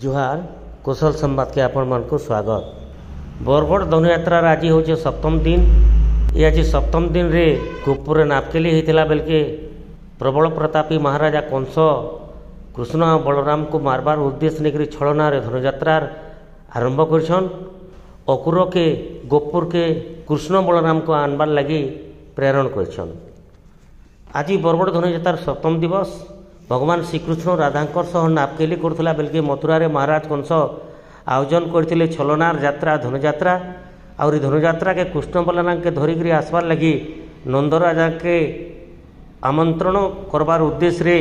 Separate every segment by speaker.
Speaker 1: जुहार कुशल संवाद के आपण मान को स्वागत। बरगढ़ धनुयात्रार आज हूँ सप्तम दिन। ये आज सप्तम दिन रे गोपुर नापकेली होता बेल के प्रबल प्रतापी महाराजा कंस कृष्ण बलराम को मारबार उद्देश्य लेकर छलनार धनुयात्रार आरंभ कर अकुर के गोपुर के कृष्ण बलराम को आनबार लगी प्रेरण कर। आज बरगढ़ धनुयात्रार सप्तम दिवस भगवान श्रीकृष्ण राधांकर सह नापकेली करुला बेल के मथुरा महाराज कंस आयोजन करते छलनार यात्रा धनुयात्रा और धनुयात्रा के कृष्ण बलराम के धरिक आसबार लगी नंदराजा के आमंत्रण करबार उद्देश्य रे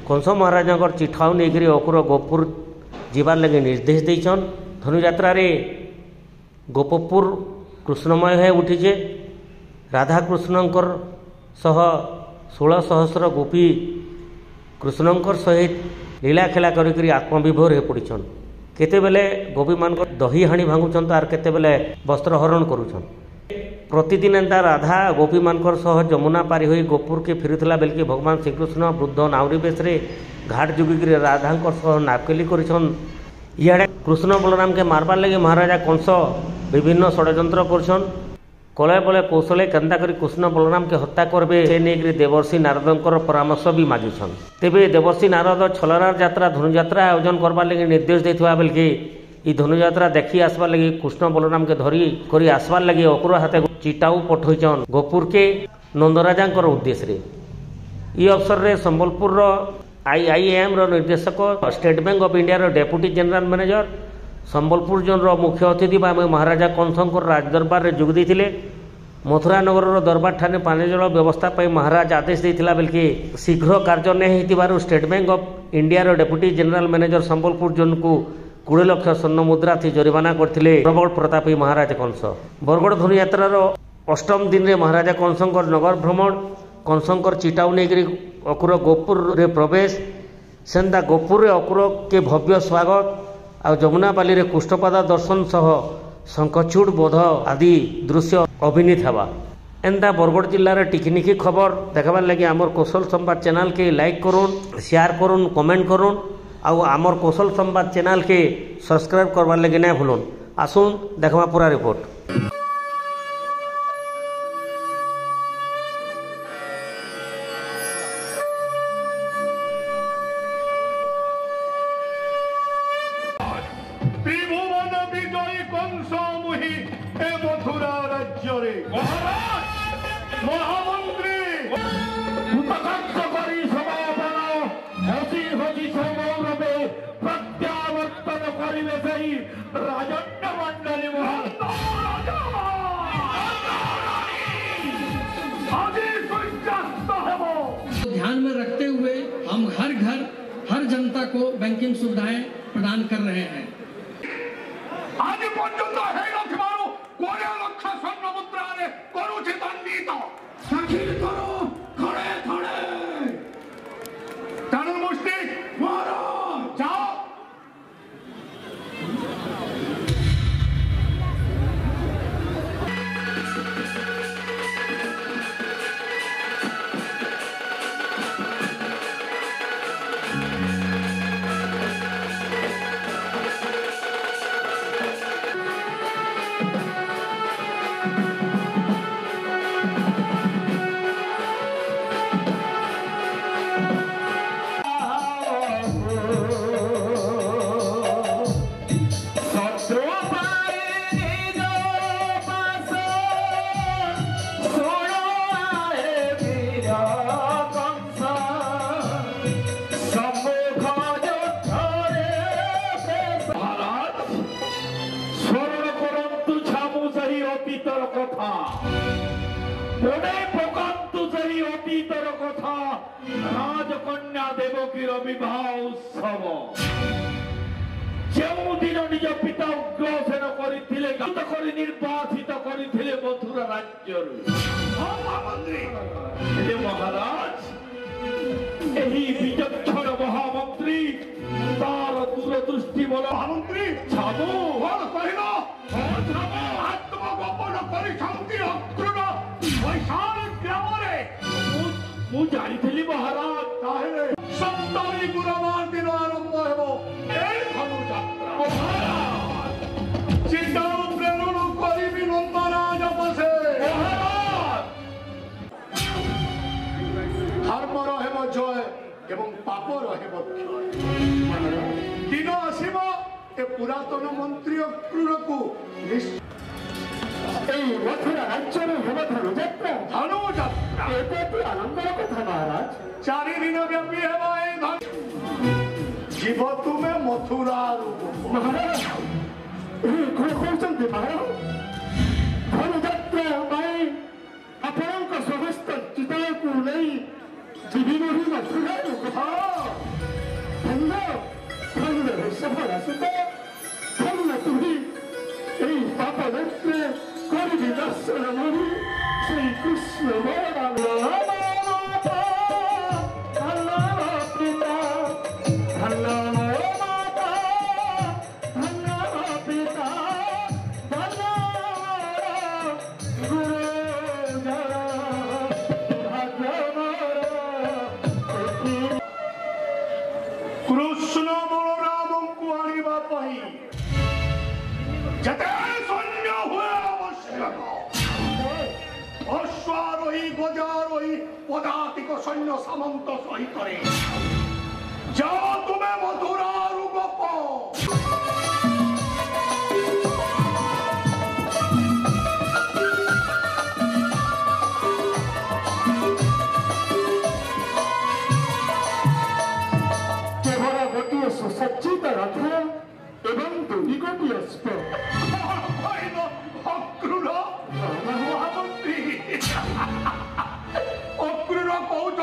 Speaker 1: कंस महाराज चिठाऊ नहीं अकुर गोपुर जीवार लगे निर्देश देछन। धनुयात्रा रे गोपपुर कृष्णमय है उठीचे। राधा कृष्णंकर सह 16 सहस्र गोपी कृष्णंकर सहित लीला खेला करी आत्मविभोर हो पड़छन। केतेबेले गोपी मान दही हाणी भांगुचन आर केतेबेले वस्त्र हरण करुछन। प्रतिदिन एंता राधा गोपी मानकर सह जमुना पारी होई गोपुर के फिरुला बेल के भगवान श्रीकृष्ण वृद्ध नाउरी बेश घाट जुगिक राधांकर सह नापकेली करिछन। इे कृष्ण बलराम के मारबार लगे महाराजा कंस विभिन्न षड्यंत्र करछन। कलय बले कौशले केन्ता करी कृष्ण बलराम के हत्या करबे से नहीं देवर्षि नारदंकर परामर्श भी मागिछन। तेबे देवर्षि नारद छलनार यात्रा धनुयात्रा आयोजन करबार लगे निर्देश देथिबा बेल के ई धनुयात्रा देखी आसबार लगे कृष्ण बलराम के धरी करी आसबार लगे अकुर हाथे चिटाऊ पठोइछन गोपुर के नंदराजांकर उद्देश्य रे। ई अवसर रे संबलपुर IIM निर्देशक state bank of India deputy general manager Sambalpur zone मुख्य अतिथि महाराजा कंसंकर राजदरबार जोग देते। मथुरा नगर दरबार ठाने पानी जल व्यवस्था पर महाराज आदेश देता बेल के शीघ्र कार्य नहीं state bank of India deputy general manager Sambalpur zone को 20 लाख स्वर्ण मुद्रा थी जरिमाना करते प्रबल प्रतापी महाराज कंस। बरगढ़ धनुयात्रार अष्टम दिन रे महाराजा कंसंकर नगर भ्रमण कंसंकर चिटाऊ नहीं अकुर गोपुर रे प्रवेश सेन्दा गोपुर रे अकुर के भव्य स्वागत आ जमुना बाली रे कुष्ठपादा दर्शन सह शंखचूड़ बोध आदि दृश्य अभिनीत हवा। एंता बरगढ़ जिले में टिकनिकी खबर देखार लगे आमर कौशल संवाद चैनल के लाइक करुन शेयर करुन कमेंट करुन आमर कौशल संवाद चैनल के सब्सक्राइब करवार लगे ना भूलन। आसुन देखा पूरा रिपोर्ट।
Speaker 2: ध्यान में रखते हुए हम हर घर हर जनता को बैंकिंग सुविधाएं प्रदान कर रहे हैं।
Speaker 3: आज पर्यंत हे लक्ष्मारो 20 लाख स्वर्ण मुद्रा ने करूछि दंडित साखी करो खड़े खड़े कानून मुष्टि मारो जाओ। राजकन्या देवकीर विवाह उत्सव जो दिन निज पिता उग्रसेन कर निर्वाचित करते मथुरा राज्य महाराज यही विचक्षण महामंत्री तार दूरदृष्टि बल महामंत्री छाबू कहना आत्मगोपन कर मु जानी महाराज सप्तमी गुरुवार दिन आरंभ हो ধর্মর হেব জয় এবং পাপর হেব ক্ষয় দিন আসিব এ পুরাতন মন্ত্রী অক্রূরকু
Speaker 4: এই মথুরা রাজ্যের হেব ধনুযাত্রা
Speaker 3: ধনুযাত্রা
Speaker 4: এতে অতি আনন্দের কথা মহারাজ।
Speaker 3: 4 দিন ব্যাপী হেব এই জীব তুমে মথুরার
Speaker 4: মহারাজ কোন কହୁଛନ୍ତି মহারাজ ଧନୁଯାତ୍ରା ପାଇଁ ଆପଣଙ୍କ ସମସ୍ତ ଚିତାକୁ ନେଇ ଯିବି ବୋଲି ମଥୁରାରୁ ଧନ୍ୟ ସଫଳ ଆସିତ ଧନ୍ୟ ତୁହି এই পাপ নেত্রে করবি দর্শন মনি শ্রী কৃষ্ণ
Speaker 3: কৃষ্ণ বলরামଙ୍କୁ আনিবা পাই যেতে সৈন্য হয়ে আবশ্যক অশ্বারোহী গজারোহী পদাতিক সৈন্য সামন্ত সহিতরে যাও তুমি মথুরার গোপ
Speaker 4: কেবল গোটিয়ে সুসজ্জিত রথ এবং দুই গোটিয়ে অশ্ব
Speaker 3: অক্রূর মহামন্ত্রী অক্রূর কৌচ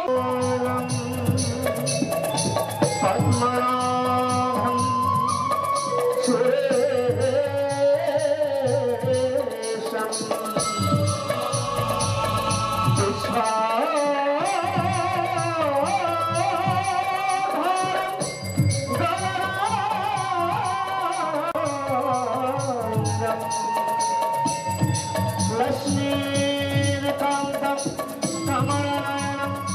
Speaker 4: পদ্মনাভম সুরেশম লক্ষ্মীকান্তম কমলানয়নম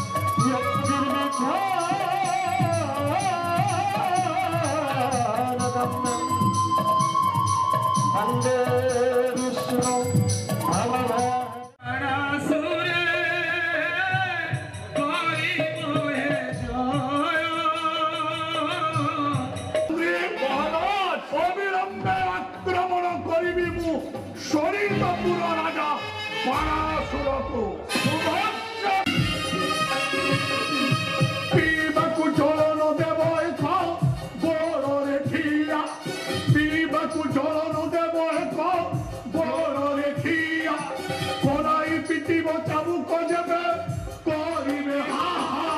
Speaker 4: বন্দে বিষ্ণু
Speaker 3: অবিলম্বে আক্রমণ করিবি মু শরীরপুর রাজা বারাসুরকু পিবাকু চলন দেব এক বড় রেখিয়া পিবাকু চলন দেব এক বড় রেখিয়া কোনাই পিটিব চাবুক যাবে করিবে হা হা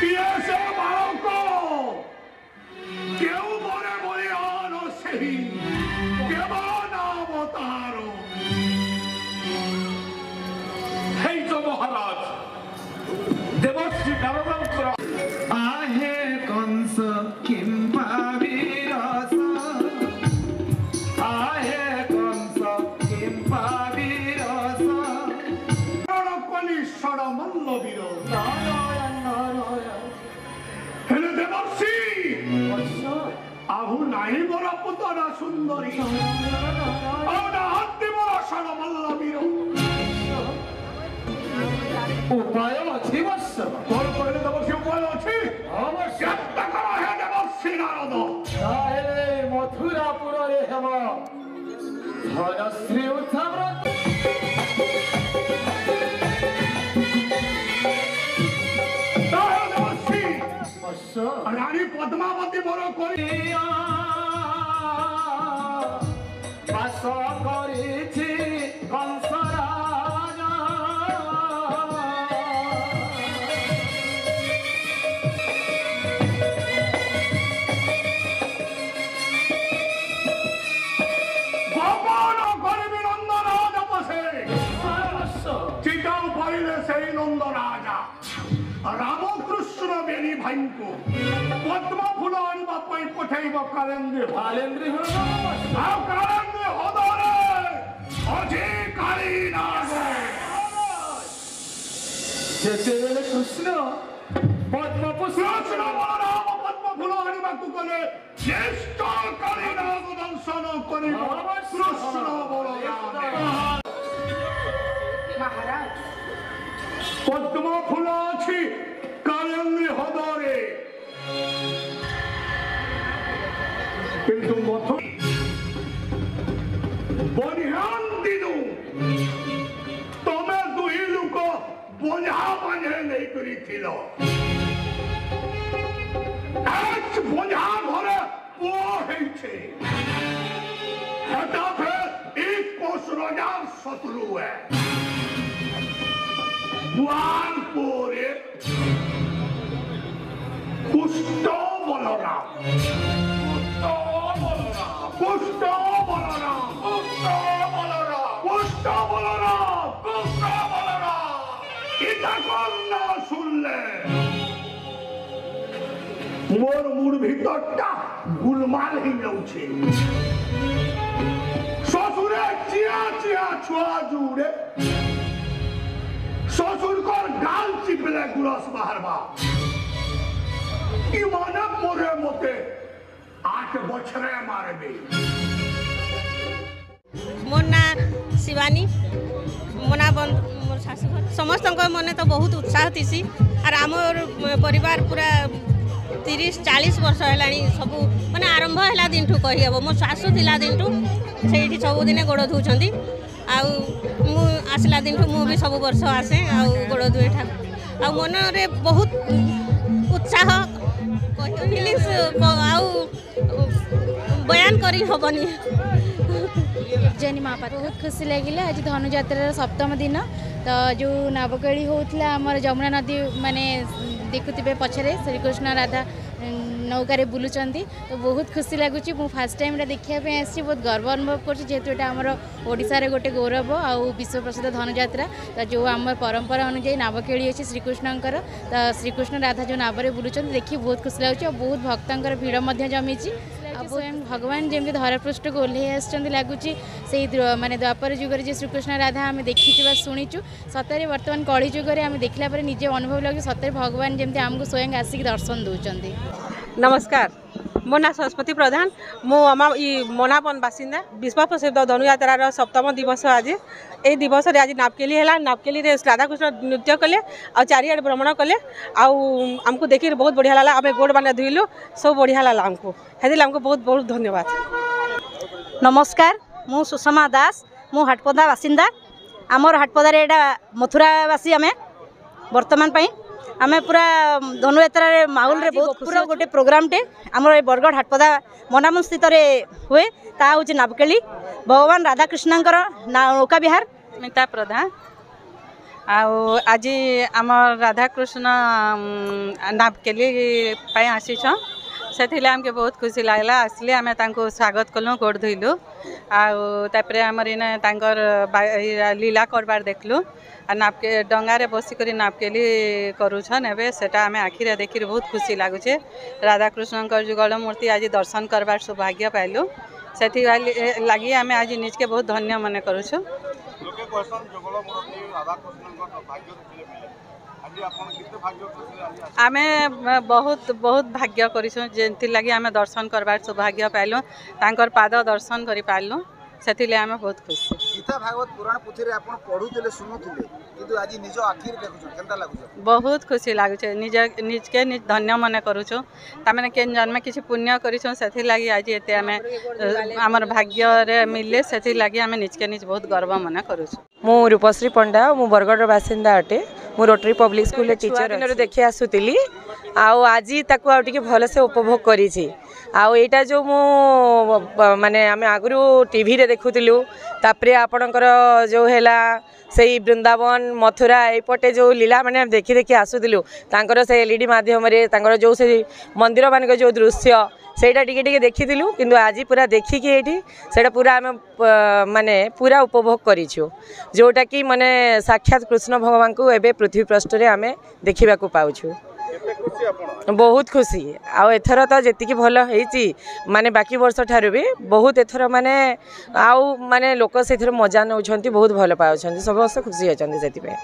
Speaker 3: কিয়েছে বালক কেউ মনে মনে আনো সেই কেব নাম তার হেই তো মহারাজ দেবশ্রী নারদঙ্কর
Speaker 5: आहे कंस किं पाविरस आहे कंस किं पाविरस
Speaker 3: কলিশ্বর মল্লবীর হেলে দেবশ্রী আহু নাহি বড় পুতনা সুন্দরী আহু না হাতি বড় সর মল্লবীর
Speaker 4: উপায় আছে বৎস
Speaker 3: তোর কহিলে দেবশ্রী উপায় আছে চেষ্টা কর হে দেবশ্রী নারদ
Speaker 4: তাহলে মথুরাপুরে হেম ধনশ্রী উৎসব
Speaker 3: দেবশ্রী রানী পদ্মাবতী বড় করি
Speaker 4: বাস করেছি কংস রাজা
Speaker 3: গোপন করিবি নন্দ রাজা বসে চিতাও পাইলে সেই নন্দ রাজা রামকৃষ্ণ বেনি ভাইଙ୍କୁ পদ্ম ফুল আনিବା ପାଇଁ पठेब कालेन्द्री
Speaker 4: कालेन्द्री
Speaker 3: कालेन्द्री हदरे अझे काली नाग
Speaker 4: जेतेबेले कृष्ण पद्मपुष्प
Speaker 3: कृष्ण बलराम पद्म फूल आनिबाकू गले ज्येष्ठ काली नाग दर्शन करिब कृष्ण बलराम
Speaker 6: महाराज
Speaker 3: पद्म फूल अछि कालेन्द्री हदरे किंतु मथु बनिहान दिनु तमे दुई लोक बोझा बांधे नहीं करिथिलो आज बोझा घरे ओ हेछे हटा फिर एक कोस रोजार शत्रु है बुआन पोरे कुष्ठ बलराम पुष्ट बलराम इता करना सुनले मोर मुड़ भीतरटा गुलमाल ही जाउछे ससुरे चिया चिया छुआ जुड़े ससुर कर गाल चिपले गुरस बाहरबा ई माने मोरे मते 8 बछरे मारबे
Speaker 7: मोर ना शिवानी मोना बंद मोर शाशुघर समस्त मन तो बहुत उत्साह थी और आमर परिवार पूरा 30-40 वर्ष है सब मैंने आरंभ है दिन ठू कहीहब मो शाशु थिला दिन ठू से सबुदिन गोड़ धोचर आसला दिन ठू मुझे सब वर्ष आसे गोड़ धुए ठाक मन में बहुत उत्साह फिलिंग्स बयान करी हबनी
Speaker 8: जैनी महापात्र बहुत खुशी लगे आज धनुजात्रार सप्तम दिन तो जो नावकेली होता आमर जमुना नदी माने देखुवे पछरे श्रीकृष्ण राधा नौकार बुलूं तो बहुत खुशी लगुच फास्ट टाइम देखापी आसी बहुत गर्व अनुभव करशार गोटे गौरव आउ विश्व प्रसिद्ध धनुजात्रा तो जो आम परंपरा अनुजाई नावकेली अच्छी श्रीकृष्णकर तो श्रीकृष्ण राधा जो नावरे बुलूं देखिए बहुत खुशी लगुच बहुत भक्तर भिड़ जमी स्वयं भगवान जमी धरापृष्ठ को ओह्ल लगुच से माने द्वापर जुगर जो श्रीकृष्ण राधा आम देखीचु शुणीचु सतरे बर्तमान कली जुगर आम देखला निजे अनुभव लगे सतरे भगवान जमी आमको स्वयं आसिक दर्शन दौरान।
Speaker 9: नमस्कार मो ना सरस्वती प्रधान मो मोनापन बासिंदा विश्व प्रसिद्ध धनुयात्रार सप्तम दिवस आज ये दिवस आज नापकेली है नापकेली राधाकृष्ण नृत्य कले आ चारिआडे भ्रमण कले आमको देखिए बहुत बढ़िया लगा आम गोड़ बाने धुईलु सब बढ़िया लगा आमको हेदिल आमको बहुत बहुत धन्यवाद।
Speaker 10: नमस्कार मु सुषमा दास मु हाटपदा बासिंदा आमर हाटपदार एटा मथुरावासी आम बर्तमान आमे पूरा धनुयात्रा माहौल रे बहुत पूरा गोटे प्रोग्राम टे आमर बरगढ़ हाटपदा मनामुन स्थित हुए ता हूँ नावकेली भगवान राधाकृष्णकर नौका विहार
Speaker 9: स्मिता प्रधान आज आम राधाकृष्ण नावकेली आसीछन से आमके बहुत खुशी लगला आसले आम स्वागत कलु गोड़ धुईलु आपर आमर इन लीला करबार देखलु नापके डंगारे बसिक नापकेली करुछन एबे सेटा आम आखिरे देखि बहुत खुशी लगुचे राधाकृष्ण जुगल मूर्ति आज दर्शन करबार सौभाग्य पाइलु से लगी आम आज निज के बहुत धन्य मन करुछु। आमे बहुत बहुत भाग्य करिछु जेंति लगी आमे दर्शन करबार सौभाग्य पाइलु तांकर पाद दर्शन करि पाइलु से आम बहुत खुशी।
Speaker 11: गीता भागवत पुराण पुथी रे आपण पढुथिले सुनुथिले किंतु आज निज आखिर देखुछु केनता लागुछ
Speaker 9: बहुत खुशी लागुछ निज के निज धन्य मन करूछु तामेने केन जन्म किछि पुण्य करिछु सेथि लागि आज एते आमे हमर भाग्य रे मिलले सेथि लागि आमे निज के निज बहुत गर्व मन करूछु।
Speaker 12: मु रूपश्री पंडा मु बरगढ़ बासिंदा अटे मु रोटरी पब्लिक स्कूल टीचर देखि आसुतिली आज ताकू आ टिके भल से उपभोग करिछि आईटा जो मु माने आमे आगुरु टीवी रे देखुतिलु तापरे आपणकर जो हैला से वृंदावन मथुरा एपटे जो लीला माने देखि देखि आसुतिलु तांकर से एलईडी माध्यम रे तांकर जो से मंदिर मान जो दृश्य सेटा टिके टिके देखिथिलु किंतु आज पूरा देखिकी एठी सेटा पूरा आमे माने पूरा उपभोग करिछु जोटा कि माने साक्षात कृष्ण भगवान को एबे पृथ्वी पृष्ठ रे आमे देखिबा को पाउछु। बहुत खुशी आउ एथर तो जी भल होती माने बाकी वर्ष ठारू भी बहुत एथर माने आउ माने लोक से मजा नौ बहुत भल पाँच समस्त खुशी अच्छा से।